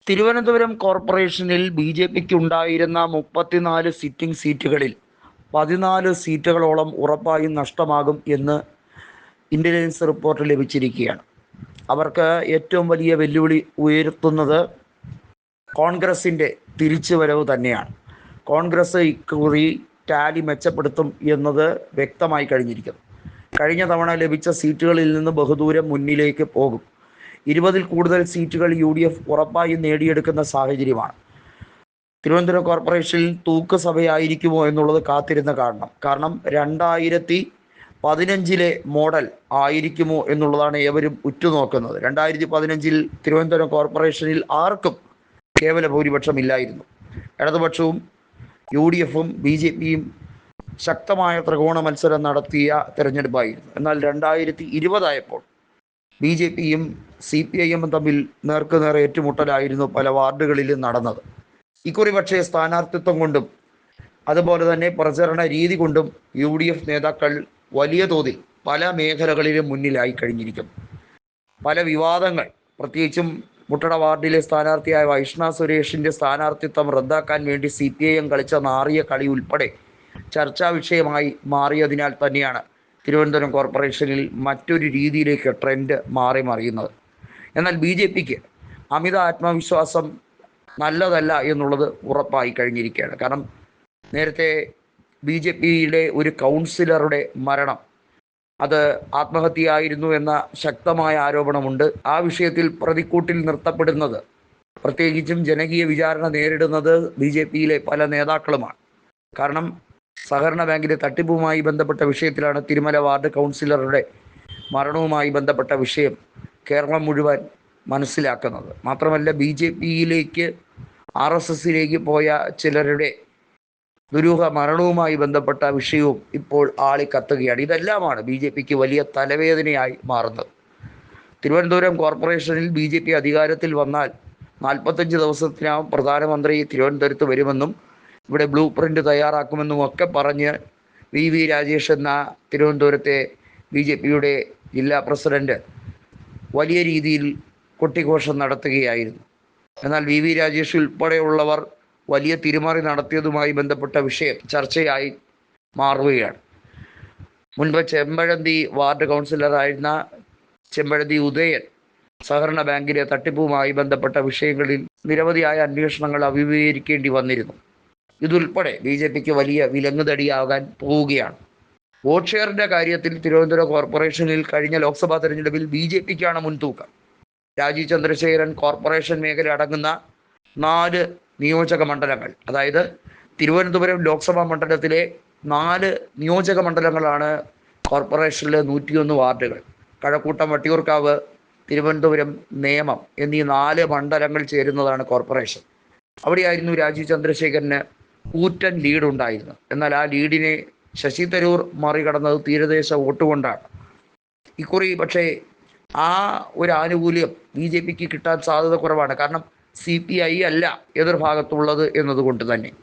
തിരുവനന്തപുരം കോർപ്പറേഷനിൽ ബി.ജെ.പിക്ക് ഉണ്ടായിരുന്ന 34 സിറ്റിംഗ് സീറ്റുകളിൽ 14 സീറ്റുകളോളം ഉറപ്പായും നഷ്ടമാകും എന്ന് ഇൻ്റലിജൻസ് റിപ്പോർട്ട് ലഭിച്ചിരിക്കുകയാണ്. അവർക്ക് ഏറ്റവും വലിയ വെല്ലുവിളി ഉയർത്തുന്നത് കോൺഗ്രസിൻ്റെ തിരിച്ചുവരവ് തന്നെയാണ്. കോൺഗ്രസ് ഇക്കുറി ടാലി മെച്ചപ്പെടുത്തും എന്നത് വ്യക്തമായി കഴിഞ്ഞിരിക്കുന്നു. കഴിഞ്ഞ തവണ ലഭിച്ച സീറ്റുകളിൽ നിന്ന് ബഹുദൂരം മുന്നിലേക്ക് പോകും. 20-ൽ കൂടുതൽ സീറ്റുകൾ UDF ഉറപ്പായും നേടിയെടുക്കുന്ന സാഹചര്യമാണ്. തിരുവനന്തപുരം കോർപ്പറേഷനിൽ തൂക്കുസഭയായിരിക്കുമോ എന്നുള്ളത് കാത്തിരുന്ന് കാണണം. കാരണം 2015 മോഡൽ ആയിരിക്കുമോ എന്നുള്ളതാണ് ഏവരും ഉറ്റുനോക്കുന്നത്. 2015 തിരുവനന്തപുരം കോർപ്പറേഷനിൽ ആർക്കും കേവല ഭൂരിപക്ഷം ഇല്ലായിരുന്നു. ഇടതുപക്ഷവും UDFും BJPയും ശക്തമായ ത്രികോണ മത്സരം നടത്തിയ തെരഞ്ഞെടുപ്പായിരുന്നു. എന്നാൽ 2020 BJPയും CPIMും തമ്മിൽ നേർക്കുനേർ ഏറ്റുമുട്ടലായിരുന്നു പല വാർഡുകളിലും നടന്നത്. ഇക്കുറി പക്ഷേ സ്ഥാനാർത്ഥിത്വം കൊണ്ടും അതുപോലെ തന്നെ പ്രചരണ രീതി കൊണ്ടും UDF നേതാക്കൾ വലിയ തോതിൽ പല മേഖലകളിലും മുന്നിലായി കഴിഞ്ഞിരിക്കുന്നു. പല വിവാദങ്ങൾ, പ്രത്യേകിച്ചും മുട്ടട വാർഡിലെ സ്ഥാനാർത്ഥിയായ വൈഷ്ണ സുരേഷിൻ്റെ സ്ഥാനാർത്ഥിത്വം റദ്ദാക്കാൻ വേണ്ടി CPIM കളിച്ച നാറിയ കളി ഉൾപ്പെടെ ചർച്ചാ വിഷയമായി മാറിയതിനാൽ തന്നെയാണ് തിരുവനന്തപുരം കോർപ്പറേഷനിൽ മറ്റൊരു രീതിയിലേക്ക് ട്രെൻഡ് മാറി മറിയുന്നത്. എന്നാൽ BJPക്ക് അമിത ആത്മവിശ്വാസം നല്ലതല്ല എന്നുള്ളത് ഉറപ്പായി കഴിഞ്ഞിരിക്കുകയാണ്. കാരണം നേരത്തെ BJPയുടെ ഒരു കൗൺസിലറുടെ മരണം അത് ആത്മഹത്യയായിരുന്നു എന്ന ശക്തമായ ആരോപണമുണ്ട്. ആ വിഷയത്തിൽ പ്രതിക്കൂട്ടിൽ നിർത്തപ്പെടുന്നത്, പ്രത്യേകിച്ചും ജനകീയ വിചാരണ നേരിടുന്നത് BJPയിലെ പല നേതാക്കളുമാണ്. കാരണം സഹകരണ ബാങ്കിലെ തട്ടിപ്പുമായി ബന്ധപ്പെട്ട വിഷയത്തിലാണ് തിരുമല വാർഡ് കൗൺസിലറുടെ മരണവുമായി ബന്ധപ്പെട്ട വിഷയം കേരളം മുഴുവൻ മനസ്സിലാക്കുന്നത്. മാത്രമല്ല BJPയിലേക്ക് RSSലേക്ക് പോയ ചിലരുടെ ദുരൂഹ മരണവുമായി ബന്ധപ്പെട്ട വിഷയവും ഇപ്പോൾ ആളിക്കത്തുകയാണ്. ഇതെല്ലാമാണ് BJPക്ക് വലിയ തലവേദനയായി മാറുന്നത്. തിരുവനന്തപുരം കോർപ്പറേഷനിൽ BJP അധികാരത്തിൽ വന്നാൽ 45 ദിവസത്തിനകം പ്രധാനമന്ത്രി തിരുവനന്തപുരത്ത് വരുമെന്നും ഇവിടെ ബ്ലൂ പ്രിൻ്റ് തയ്യാറാക്കുമെന്നും ഒക്കെ പറഞ്ഞ് VV രാജേഷ് എന്ന തിരുവനന്തപുരത്തെ BJPയുടെ ജില്ലാ പ്രസിഡന്റ് വലിയ രീതിയിൽ കൊട്ടിഘോഷം നടത്തുകയായിരുന്നു. എന്നാൽ VV രാജേഷ് ഉൾപ്പെടെയുള്ളവർ വലിയ തിരിമറി നടത്തിയതുമായി ബന്ധപ്പെട്ട വിഷയം ചർച്ചയായി മാറുകയാണ്. മുൻപ് ചെമ്പഴന്തി വാർഡ് കൗൺസിലറായിരുന്ന ചെമ്പഴന്തി ഉദയൻ സഹകരണ ബാങ്കിലെ തട്ടിപ്പുമായി ബന്ധപ്പെട്ട വിഷയങ്ങളിൽ നിരവധിയായ അന്വേഷണങ്ങൾ അഭിമുഖീകരിക്കേണ്ടി വന്നിരുന്നു. ഇതുൾപ്പെടെ BJPക്ക് വലിയ വിലങ്ങുതടിയാകാൻ പോവുകയാണ്. വോട്ട് ഷെയറിൻ്റെ കാര്യത്തിൽ തിരുവനന്തപുരം കോർപ്പറേഷനിൽ കഴിഞ്ഞ ലോക്സഭാ തെരഞ്ഞെടുപ്പിൽ BJPക്കാണ് മുൻതൂക്കം. രാജീവ് ചന്ദ്രശേഖരൻ കോർപ്പറേഷൻ മേഖല അടങ്ങുന്ന 4 നിയോജക മണ്ഡലങ്ങൾ, അതായത് തിരുവനന്തപുരം ലോക്സഭാ മണ്ഡലത്തിലെ 4 നിയോജക മണ്ഡലങ്ങളാണ് കോർപ്പറേഷനിലെ 101 വാർഡുകൾ. കഴക്കൂട്ടം, വട്ടിയൂർക്കാവ്, തിരുവനന്തപുരം, നേമം എന്നീ 4 മണ്ഡലങ്ങൾ ചേരുന്നതാണ് കോർപ്പറേഷൻ. അവിടെയായിരുന്നു രാജീവ് ചന്ദ്രശേഖരന് കൂറ്റൻ ലീഡ് ഉണ്ടായിരുന്നത്. എന്നാൽ ആ ലീഡിനെ ശശി തരൂർ മറികടന്നത് തീരദേശ വോട്ട് കൊണ്ടാണ്. ഇക്കുറി പക്ഷേ ആ ഒരു ആനുകൂല്യം BJPക്ക് കിട്ടാൻ സാധ്യത കുറവാണ്. കാരണം CPI അല്ല എതിർഭാഗത്തുള്ളത് എന്നതുകൊണ്ട് തന്നെ.